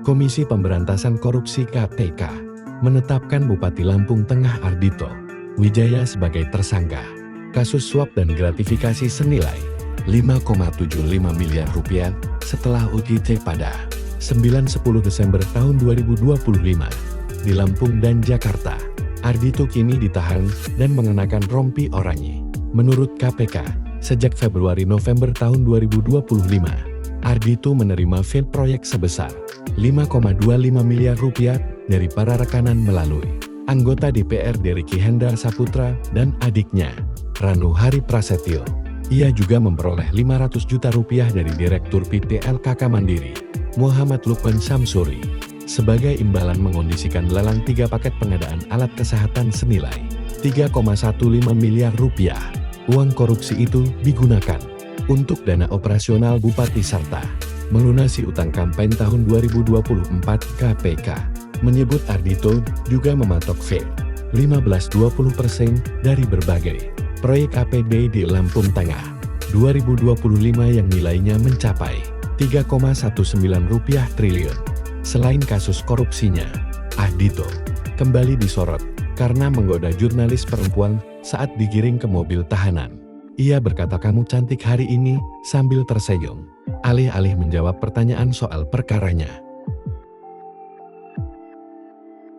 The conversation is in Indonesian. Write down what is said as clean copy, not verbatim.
Komisi Pemberantasan Korupsi KPK menetapkan Bupati Lampung Tengah Ardhito Wijaya sebagai tersangka kasus suap dan gratifikasi senilai 5,75 miliar rupiah setelah UGT pada 9-10 Desember tahun 2025 di Lampung dan Jakarta. Ardhito kini ditahan dan mengenakan rompi oranye. Menurut KPK, sejak Februari-November tahun 2025, Ardhito menerima fee proyek sebesar 5,25 miliar rupiah dari para rekanan melalui anggota DPRD Riki Hendar Saputra dan adiknya, Ranu Hari Prasetyo. Ia juga memperoleh 500 juta rupiah dari Direktur PT LKK Mandiri, Muhammad Lukman Samsuri, sebagai imbalan mengondisikan lelang 3 paket pengadaan alat kesehatan senilai 3,15 miliar rupiah. Uang korupsi itu digunakan untuk dana operasional Bupati serta melunasi utang kampanye tahun 2024. KPK menyebut Ardhito juga mematok fee 15-20% dari berbagai proyek APD di Lampung Tengah 2025 yang nilainya mencapai 3,19 rupiah triliun. Selain kasus korupsinya, Ardhito kembali disorot karena menggoda jurnalis perempuan saat digiring ke mobil tahanan. Ia berkata "Kamu cantik hari ini" sambil tersenyum, alih-alih menjawab pertanyaan soal perkaranya.